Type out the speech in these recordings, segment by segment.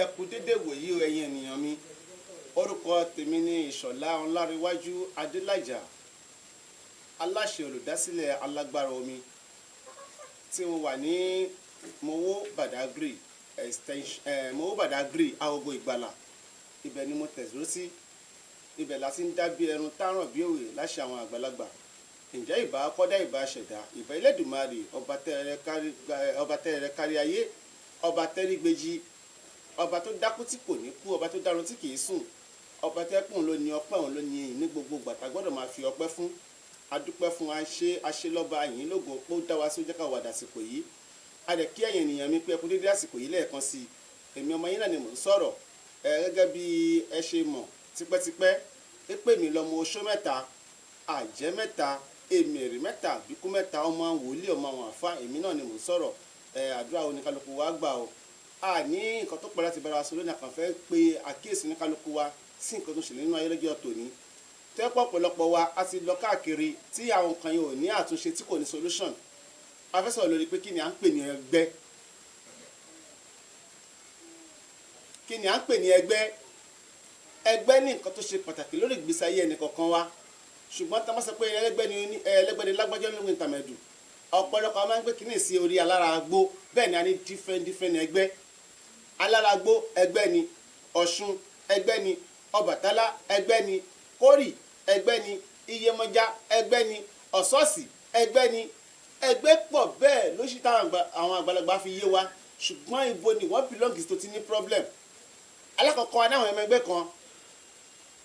Ẹ kú dédé wòyí o ẹ̀yin ènìyàn mi. Orúkọ tèmi ni Ìṣọ̀lá Ọláríwájú Adélájà, aláṣẹ olùdásílẹ̀ Alágbára Omi tí mo wà ní Mowó Badagry Agogo Ìgbàlà. Ibẹ̀ ni mo tẹ̀síwò sí. Ibẹ̀ la ti ń dá bí ẹrun táràn bí òwe láṣẹ àwọn àgbàlagbà. Ǹjẹ́ ìbá kọ́dá ìbá ṣẹ̀dá, ìbá Elédùmarè, ọba tẹ́rẹ̀ẹ́ kárí ayé, ọba tẹ́rígbèjì, ọba tó dákú tí kò ní kú, ọba tó dárun tí kìí sùn, ọba tẹ́kùn ló ní ọpẹ́ òun ló ní ìyìn ní gbogbo gbàtà gbọ́dọ̀ máa fi ọpẹ́ fún. Adúpẹ́ fún aṣelọ́ba yìí lógo pé ó dá wa sí ó jẹ́ ká wà dàsìkò yìí. A dẹ̀ kí ẹ̀yin ènìyàn mi pé ẹ kú dédé àsìkò yìí lẹ́ẹ̀kan sí i. Èmi ọmọ yín náà ni mò ń sọ̀rọ̀ gẹ́gẹ́ bí ẹ ṣe mọ̀ tipẹ́tipẹ́ pé mi lọ́mọ oṣó mẹ́ta, àjẹ́ mẹ́ta, èmèrè mẹ́ta, àbíkú mẹ́ta, ọmọ wòlíì ọmọ àwọn àfáà. Èmi náà ni mò ń sọ̀rọ̀. Àdúrà oníkálukú wa gbà o. A ní nǹkan tó pọ̀ láti bára wa sọ lónìí, àkànfẹ́ pé àkíyèsí oníkálukú wa sí nǹkan tó ṣẹlẹ̀ nínú ayé lọ́jọ́ tòní. Tẹ́pọ̀ ọ̀pọ̀lọpọ̀ wa a ti lọ káàkiri tí àwọn nǹkan yìí ò ní àtúnṣe tí kò ní solution. A fẹ́ sọ̀rọ̀ lórí pé kí ni à ń pè ní ẹgbẹ́. Kí ni à ń pè ní ẹgbẹ́? Ẹgbẹ́ ní nǹkan tó ṣe pàtàkì lórí ìgbésí ayé ẹnì kọ̀ọ̀kan wa. Ṣùgbọ́n tá a máa sọ pé ẹlẹ́gbẹ́ ni lágbájá lóhun ìtàmẹ̀dù. Ọ̀pọ̀lọpọ̀ máa ń gbé kíní sí orí aláragbó. Bẹ́ẹ̀ ni a ní different ẹgbẹ́. Aláragbó ẹgbẹ́ ni, Ọ̀ṣun ẹgbẹ́ ni, Ọbàtálá ẹgbẹ́ ni, Kórì ẹgbẹ́ ni, Iyemọja ẹgbẹ́ ni, Ọ̀ṣọ́ọ̀sì ẹgbẹ́ ni. Ẹgbẹ́ pọ̀ bẹ́ẹ̀ ló ṣì táwọn àwọn àgbàlagbà fi yé wa. Ṣùgbọ́n ibo ni wọ́n belong tó ti ní problem. Alákọ̀ọ́kọ́ anáwọn ẹgbẹ́ kan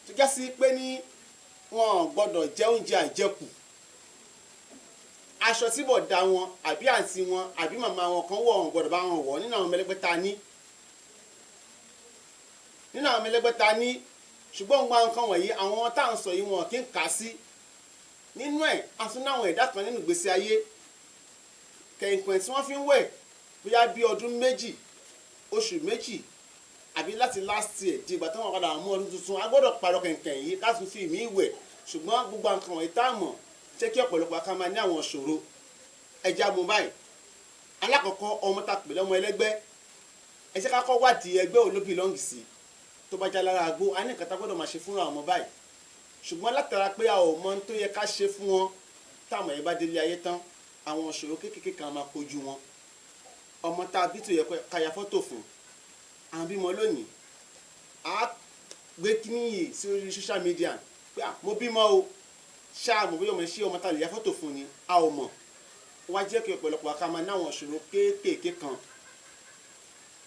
tó já sí pé ní wọn gbọ́dọ̀ jẹ oúnjẹ àjẹkù. Aṣọ tí bọ̀dá wọn àbí àǹtí wọn àbí màmá wọn kan wọ̀ wọn gbọ́dọ̀ bá wọn wọ̀ nínú àwọn ẹlẹ́gbẹ́ ta ní. Nínú àwọn ẹlẹ́gbẹ́ ta ní, ṣùgbọ́n wọn nǹkan wọ̀nyí àwọn tá à ń sọ yìí wọn kì í kà sí. Nínú ẹ̀ àtúnáwọn ẹ̀dá kan nínú ìgbésí ayé kẹ̀yìnkùn tí wọ́n fi ń wẹ̀ bóyá bí ọdún méjì, oṣù méjì àbí láti last year di ìgbà tí wọ́n padà mú ọdún tuntun. A gbọ́dọ̀ parọ́ kẹ̀kẹ́ yìí ká tún fi ìmí ìwẹ̀. Ṣùgbọ́n gbogbo nǹkan wọ̀nyí tá a mọ̀ jẹ́ kí ọ̀pọ̀lọpọ̀ ká máa ní àwọn ìṣòro. Ẹja mú báyìí. Alákọ̀ọ́kọ́ ọmọ tá a pè lọ́mọ ẹlẹ́gbẹ́. Ẹ jẹ́ ká kọ́ wádìí ẹgbẹ́ wo ló belong sí. Tó bá já lára àgbo, a ní nǹkan tá a gbọ́dọ̀ máa ṣe fúnra ọmọ báyìí. Ṣùgbọ́n látara pé a ò mọ ohun tó yẹ ká ṣe fún wọn táwọn ẹ̀ bá délé ayé tán, àwọn ìṣòro kéékèèké kan máa kojú wọn. Ọmọ tá a bí tó yẹ ká ya fọ́tò fún. Àwọn bímọ lónìí. A gbé kíní yìí sí orí social media pé mo bímọ o. Ṣáà mo bí ọmọ ṣé ọmọ tá a lè ya fọ́tò fún ni a ò mọ̀. Wọ́n á jẹ́ kí ọ̀pọ̀lọpọ̀ ká máa ní àwọn ìṣòro kéékèèké kan.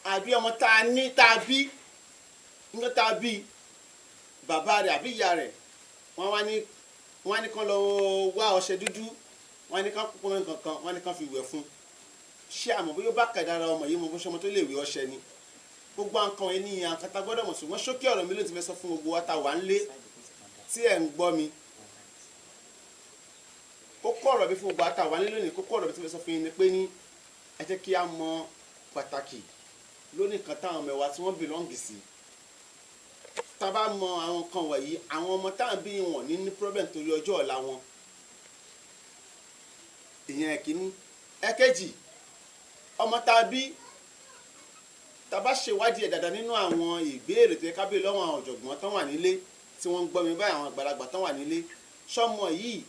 Àbí ọmọ tá a ní tá a bí nígbà tá a bí bàbá rẹ̀ àbí ìyá rẹ̀ wọ́n á ní kán lọ wá ọṣẹ dúdú, wọ́n á ní kán pọ́n nǹkan kan, wọ́n á ní kán fi wẹ̀ fún. Ṣé àmọ́ bóyá ó bá kàdára ọmọ yìí mo bó ṣọmọ tó lè wé ọṣẹ ni. Gbogbo nǹkan yẹn ní nǹkan tá gbọ́dọ̀ mọ̀. Ṣùgbọ́n ṣókí ọ̀rọ̀ mi ló ti fẹ́ sọ fún gbogbo wa tá wà ń lé tí ẹ̀ ń gbọ́ mi. Kókó ọ̀rọ̀ bí fún gbogbo wa tá wà ń lé lónìí, kókó ọ̀rọ̀ bí ti fẹ́ sọ fún yín ni pé ní ẹ jẹ́ kí a mọ pàtàkì lónìí kan táwọn ọmọ wa tí wọ́n belong sí. Tá bá mọ àwọn nǹkan wọ̀nyí, àwọn ọmọ tá à ń bí wọn ní problem torí ọjọ́ ọ̀la wọn. Ìyẹn ẹ̀kíní. Ẹ̀kejì, ọmọ tá a bí tá bá ṣe wádìí ẹ̀ dáadáa nínú àwọn ìbéèrè tó yẹ ká béèrè lọ́wọ́ àwọn ọ̀jọ̀gbọ́n tán wà nílé tí wọ́n ń gbọ́ mi báyìí, àwọn àgbàlagbà tán wà nílé. Ṣọ́mọ yìí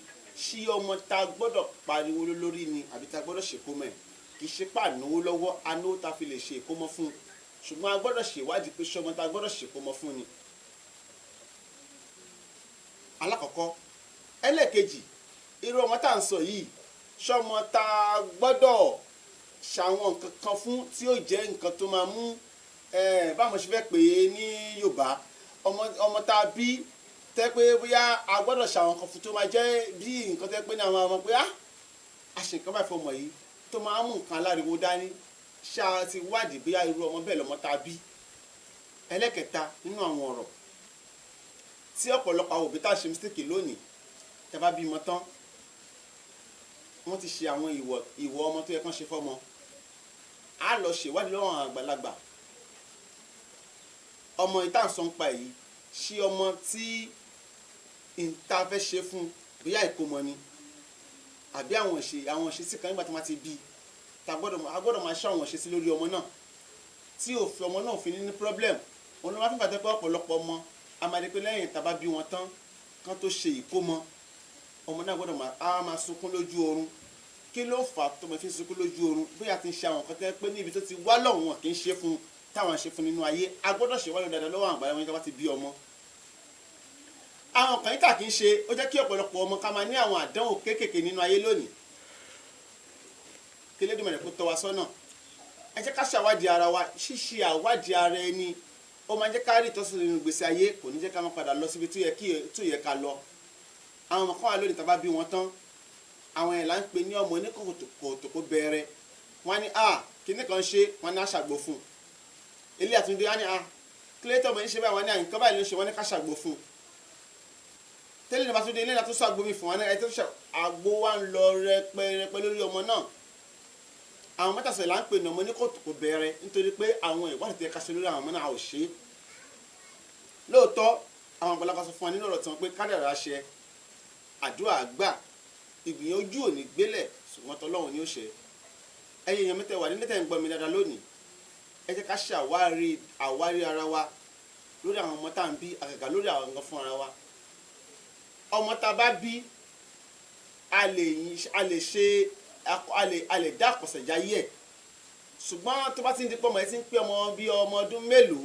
ṣí ọmọ tá gbọ́dọ̀ pariwo lórí ni àbí tá gbọ́dọ̀ ṣèkómọ ẹ̀. Kì í ṣe pà náwó lọ́wọ́, a náwó tá fi lè ṣe ìkómọ fún. Ṣùgbọ́n a gbọ́dọ̀ ṣèwádìí pé ṣọmọ tá gbọ́dọ̀ ṣèkómọ fún ni. Alákọ̀ọ́kọ́. Ẹlẹ́ẹ̀kejì, irú ọmọ tá à ń sọ yìí ṣọmọ tá gbọ́dọ̀ ṣàwọn nǹkan kan fún tí ó jẹ́ nǹkan tó máa mú báwọn ṣe fẹ́ pè é ní Yorùbá. Ọmọ tá a bí tẹ́ pé bóyá a gbọ́dọ̀ ṣàwọn nǹkan fún tó máa jẹ́ bí nǹkan tẹ́ pé ní àwọn ọmọ pé a ṣe nǹkan báyìí fún ọmọ yìí tó máa mú nǹkan aláriwo dání. Ṣáà ti wádìí bóyá irú ọmọ bẹ́ẹ̀ lọ́mọ tá a bí. Ẹlẹ́kẹta nínú àwọn ọ̀rọ̀ tí ọ̀pọ̀lọpọ̀ àwọn òbí tá a ṣe mistake lónìí, tẹ́ bá bímọ tán wọ́n ti ṣe àwọn ìwọ ọmọ tó yẹ kán ṣe fọ́mọ. A lọ ṣèwádìí lọ́wọ́ àwọn àgbàlagbà. Ọmọ ìta ń sọ ń pa èyí ṣé ọmọ tí ìta fẹ́ ṣe fún bóyá ìkómọ ni àbí àwọn ìṣesí kan nígbà tí wọ́n ti bí a gbọ́dọ̀ máa ṣọ́ àwọn ìṣesí lórí ọmọ náà. tí òfin ọmọ náà fi ní problem òun ló máa fi ń pàtẹ́ pé ọ̀pọ̀lọpọ̀ ọmọ amadede lẹ́yìn tàbá bí wọn tán kán tó ṣe ìkómọ ọmọ náà gbọ́dọ̀ máa sunkún lójú oorun kí ló fà á tó máa fi sunkún lójú oorun bóyá ti ń ṣe àwọn kan tẹ́ pé níbi tó ti wá lọ́hùn wọn kì í ṣe fún táwọn ṣe fún nínú ayé a gbọ́dọ̀ ṣèwádìí dáadáa lọ́wọ́ àgbàlagbà wọn tó bá ti bí ọmọ àwọn kan yìí kà kí ń ṣe ó jẹ́ kí ọ̀pọ̀lọpọ̀ ọmọ ká máa ní àwọn àdánwò kéékèèké nínú ayé lónìí kí Elédùmarè kó tọ́ wa sọ́nà ẹ jẹ́ ká ṣàwádìí ara wa ṣíṣe àwádìí ara ẹni ó máa jẹ́ ká rí ìtọ́sọ̀rọ̀ nínú ìgbésí ayé kò ní jẹ́ ká máa padà lọ síbi tó yẹ ká lọ àwọn ọmọ kan wà lónìí tá bá bí wọn tán àwọn ẹ̀ là ń pè ní ọmọ oníkòkòtò bẹ̀rẹ̀ wọn ní kíní kan ṣe wọn ní aṣàgbò fún ilé àtúndé wọn ní kílẹ̀tọ̀ ọmọ yìí ṣe báyìí wọn ní nǹkan báyìí ló ṣe wọn ní ká ṣàgbò fún tẹ́lẹ̀ ní bàtúndé ilé ìlàtúnṣe àgbo mi fún wọn ní ẹ̀ tó ṣe àgbo wa ń lọ rẹpẹrẹpẹ lórí ọmọ náà àwọn mẹ́tàsọ̀ là ń pè ní ọmọ oníkòkòtò bẹ̀rẹ̀ nítorí pé àwọn ìwádìí tẹ́ ká ṣe lórí àwọn ọmọ náà ò ṣe lóòótọ́ àwọn àgbàlagbà sọ fún wa nínú ọ̀rọ̀ tí wọ́n pé kádàrá ṣe àdúrà gbà ìgbìyànjú ò ní gbélẹ̀ ṣùgbọ́n tọ́lọ́run ni ó ṣe ẹ̀yin èèyàn mẹ́tẹ̀ẹ̀wá nílé tẹ̀ ń gbọ́ mi dáadáa lónìí ẹ jẹ́ ká ṣe àwárí ara wa lórí àwọn ọmọ tá à ń bí àgàgà lórí àwọn nǹkan fún ara wa ọmọ tá a bá bí a lè dá àkọsẹ̀jáyé ẹ̀ ṣùgbọ́n tó bá ti ń di pọ́ ọmọ ẹ ti ń pé ọmọ bí ọmọ ọdún mélòó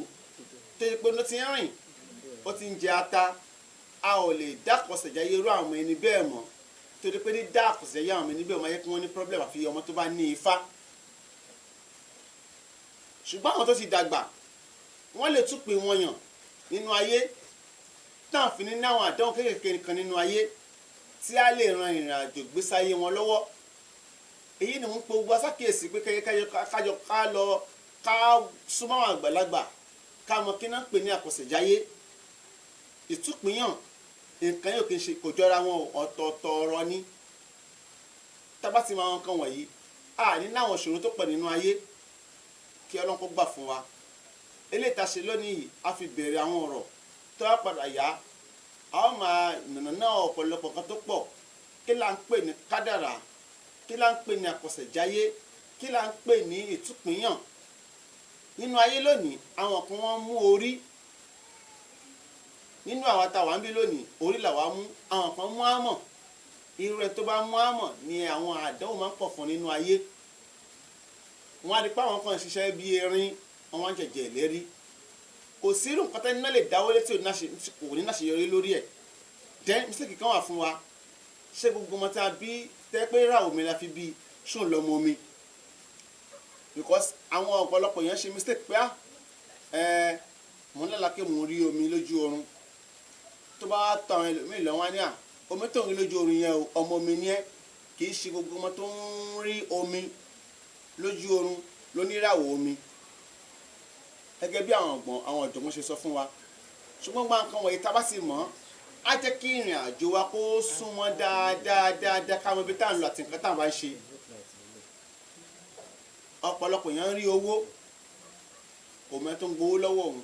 tó yẹ pé ó ti ń rìn ó ti ń jẹ ata a ò lè dá àkọsẹ̀jáyé irú àwọn ẹni bẹ́ẹ̀ mọ́ torí pé dídá àkọsẹ̀jáyé àwọn ẹni bẹ́ẹ̀ máa yẹ kí wọ́n ní problem àfi ọmọ tó bá ní ifá ṣùgbọ́n àwọn tó ti dàgbà wọ́n lè tún pè wọ́n yàn nínú ayé táwọn fi ní àwọn àdánwò kéékèèké kan nínú ayé tí a lè ran ìrìn àjò gbésáyé wọn lọ́wọ́ èyí ni mo ń pe gbogbo asákèésí pé kájọ ká súnmọ́ àwọn àgbàlagbà ká mọ kí náà pè ní àkọsẹ̀jáyé ìtúpìyàn nǹkan yóò kí n ṣe kò jọra wọn ọ̀tọ̀ọ̀tọ̀ ọ̀rọ̀ ni tá bá ti máa wọn kan wọ̀nyí ní láwọn ìṣòro tó pọ̀ nínú ayé kí Ọlọ́run kó gbà fún wa eléyìí tá a ṣe lónìí yìí a fi bẹ̀rẹ̀ àwọn ọ̀rọ̀ tó wá padà yá a ó máa nànà ọ̀pọ̀lọpọ̀ kan tó pọ̀ kí là ń pè ní kádàrá kí là ń pè ní àkọsẹ̀jáyé kí là ń pè ní ìtúpìyàn nínú ayé lónìí àwọn kan wọ́n mú orí nínú àwa tá wà ń bí lónìí orí làwa mú àwọn kan mú àmọ̀ irú ẹ tó bá mú àmọ̀ ni àwọn àdánwò máa ń pọ̀ fún nínú ayé wọn á di pé àwọn kan ṣiṣẹ́ bí erin wọn á jẹ̀jẹ̀ lérí kò sí irú nǹkan tẹ́ni náà lè dáwọ́lé tí kò ní láṣeyọrí lórí ẹ̀ jẹ́ mísíkì kan wà fún wa ṣé gbogbo ọmọ tá a bí tẹ́ pé ra omi la fi bí ṣùn lọ́mọ omi because àwọn ọ̀pọ̀lọpọ̀ yẹn ṣe mistake pé mo ń lálàkè mo rí omi lójú oorun tó bá tọ àwọn ẹlòmíì lọ́wọ́ ní omi tó ń rí lójú oorun yẹn ọmọ omi ni ẹ kì í ṣe gbogbo ọmọ tó ń rí omi lójú oorun lóníràwọ̀ omi gẹ́gẹ́ bí àwọn ọ̀jọ̀gbọ́n ṣe sọ fún wa ṣùgbọ́n gba nǹkan wọ̀nyí tá a bá sì mọ̀ á jẹ́ kí ìrìn àjò wa kó súnmọ́ dáadáa ká mọ ibi tá à ń lọ àti nǹkan tá à ń bá ń ṣe ọ̀pọ̀lọpọ̀ yẹn ń rí owó kò mẹ́ tó ń gbowó lọ́wọ́ òun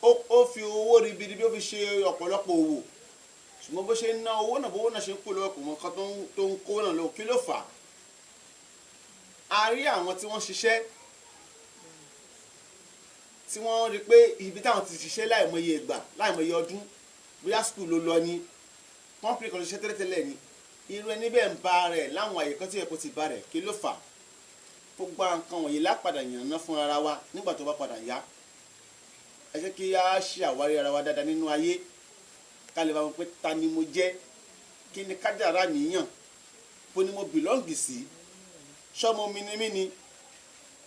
ó fi owó ribiribi ó fi ṣe ọ̀pọ̀lọpọ̀ òwò ṣùgbọ́n bó ṣe ń ná owó náà bówó náà ṣe ń kó lọ́wọ́ kò mọ nǹkan tó ń kó náà lọ́wọ́ kí ló fà á rí àwọn tí wọ́n ṣiṣẹ́ tí wọ́n rí pé ibi táwọn ti ṣiṣẹ́ láìmọye ìgbà láìmọye ọdún bóyá skul ló lọ ní kọ́ńpìlì kan ṣiṣẹ́ tẹ́lẹ̀tẹ́lẹ̀ ni irú ẹni bẹ́ẹ̀ ń bá rẹ̀ láwọn àyè kan tí ẹ̀kọ́ ti bá rẹ̀ kí ló fà gbogbo nǹkan wọ̀nyí lápadà yànnà fún ara wa nígbà tó bá padà yá ẹ jẹ́ kí a ṣe àwárí ara wa dáadáa nínú ayé ká lè bá wọn pé ta ni mo jẹ́ kí ni kádàrá nìyàn bó ni mo bìlọ́ǹgì sí ṣọ́mọ mi ni mí ni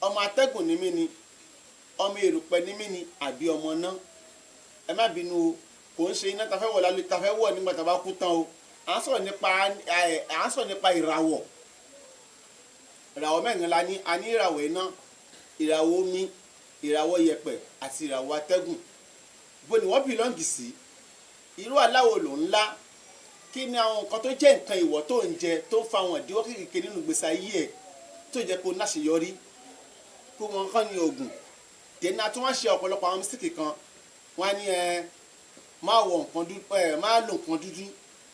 ọmọ atẹ́gùn ni mí ni ọmọ èrùpẹ̀ ní mí ni àbí ọmọ náà ẹ má bínú o kò ń ṣe iná tafẹ́ wọ̀ lálẹ́ tafẹ́ wọ̀ nígbà tá a bá kú tán o à ń sọ̀rọ̀ nípa ìràwọ̀ mẹ́rin la ní a ní ìràwọ̀ iná ìràwọ̀ omi ìràwọ̀ yẹ̀pẹ̀ àti ìràwọ̀ atẹ́gùn bó ni wọ́n bìlọ́ǹgì sí irú aláwọ̀ ló ń lá kí ni àwọn nǹkan tó jẹ́ nǹkan ìwọ̀ tó ń jẹ tó ń fa àwọn ìdíwọ́ kékeré nínú ìgbésí ayé ẹ̀ tó jẹ́ kó láṣeyọrí kó wọn kàn ní oògùn dènà tí wọ́n ṣe ọ̀pọ̀lọpọ̀ àwọn mísíkì kan wọ́n á ní máa wọ nǹkan dúdú máa lo nǹkan dúdú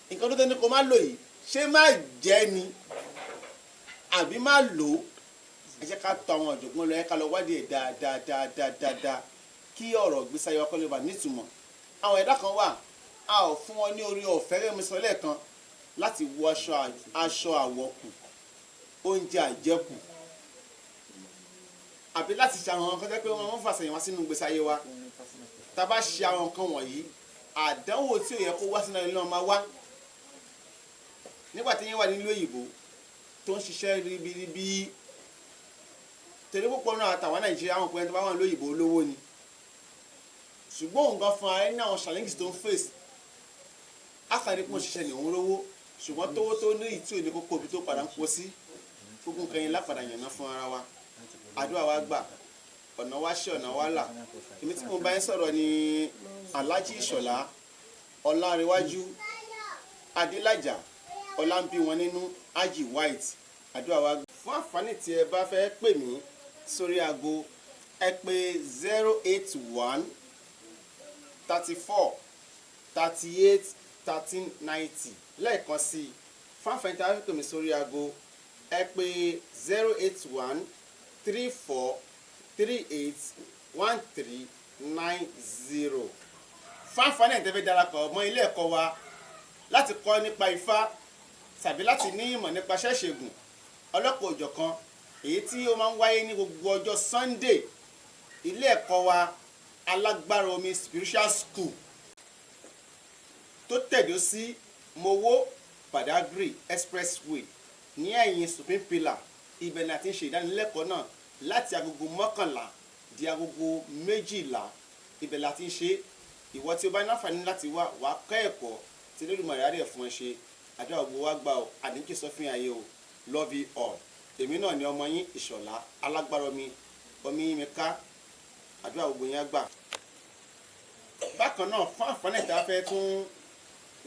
nǹkan tó tẹ́ ní kó má lò yìí ṣé má jẹ́ ni àbí má lò ó ẹ jẹ́ ká tọ̀ àwọn ọ̀jọ̀gbọ́n lọ ẹ ká lọ wádìí ẹ̀ dáadáa kí ọ̀rọ̀ ìgbésí ayé wa kó lè bá nítumọ̀. àwọn ẹ̀dá kan wà a ò fún wọn ní orí ọ̀fẹ́ rẹ̀ mi sọ lẹ́ẹ̀kan láti wọ aṣọ àwọ̀kù oúnjẹ àjẹkù àbí láti ṣe àwọn nǹkan tẹ́ pé wọ́n fàṣẹyìn wá sínú ìgbésí ayé wa. tá a bá ṣe àwọn nǹkan wọ̀nyí àdánwò tí ò yẹ kó wá sínú ilé náà máa wá. nígbà tí yẹn wà nílùú òyìnbó tó ń ṣiṣẹ́ ribiribi tẹ̀lé púpọ̀ náà àtàwọn Nàìjíríà àwọn ọkùnrin tó bá wà nílùú òyìnbó olówó ni ṣùgbọ́n òun gan fún ara ẹni àwọn challenges tó ń face àkàndé pọ̀ ṣiṣẹ́ ní òun lówó ṣùgbọ́n tówó tó ní ìtú ìní kókó ibi tó padà ń pọ̀ sí gbogbo nǹkan yẹn lápadà yànnà fún ara wa àdúrà wa gbà ọ̀nà wa ṣe ọ̀nà wa là èmi tí mo bá yín sọ̀rọ̀ ni Alhaji Ìṣọ̀lá Ọlárẹ̀wájú Adélájà ọlámbí wọn nínú Haji White àdúrà wa gbà. fún àǹfààní tí ẹ bá fẹ́ pè mí sórí aago ẹ pè 081 34 38 13 90 lẹ́ẹ̀kan sí i fún àǹfààní tí a fẹ́ pè mí sórí aago ẹ pè 081 34 38 13 90. fún àǹfààní ẹ̀ tẹ́fẹ́ darapọ̀ mọ́ ilé ẹ̀kọ́ wa láti kọ́ nípa Ifá tàbí láti ní ìmọ̀ nípa ṣẹ́ṣègùn ọlọ́pàá òjọ̀kan èyí tí ó máa ń wáyé ní gbogbo ọjọ́ Sunday ilé ẹ̀kọ́ wa Alágbára Omi Spiritual School tó tẹ̀dó sí Mowó Badagry Expressway ní ẹ̀yìn Supreme Pillar ibẹ̀ ni a ti ń ṣe ìdánilẹ́kọ̀ọ́ náà láti agogo 11 di agogo 12 ibẹ̀ la ti ń ṣe. ìwọ tí o bá ní àǹfààní láti wá kọ́ ẹ̀kọ́ tí Olódùmarè á dẹ̀ fún ẹ ṣe àdúrà gbogbo wa gbà ọ́ àdínkì sọ́fìn ayé o love you all. èmi náà ni ọmọ yín Ìṣọ̀lá Alágbára Omi yín mi ká àdúrà gbogbo yẹn gbà. bákan náà fún àǹfààní tí a fẹ́ tún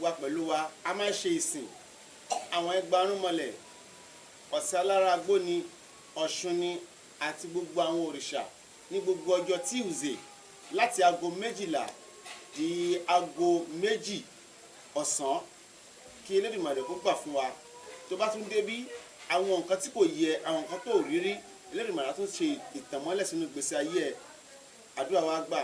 wà pẹ̀lú wa a máa ń ṣe ìsìn àwọn Ẹgbàrúnmọlẹ̀ Ọ̀sẹ̀ Alára Agbóni Ọ̀ṣun ni àti gbogbo àwọn òrìṣà ní gbogbo ọjọ́ Tuesday láti aago 12 di aago 2 ọ̀sán kí Elédùmarè kó gbà fún wa. tó bá tún débí àwọn nǹkan tí kò yẹ àwọn nǹkan tó rí rí Elédùmarè tún ṣe ìtànmọ́lẹ̀ sínú ìgbésí ayé ẹ̀ àdúrà wa gbà.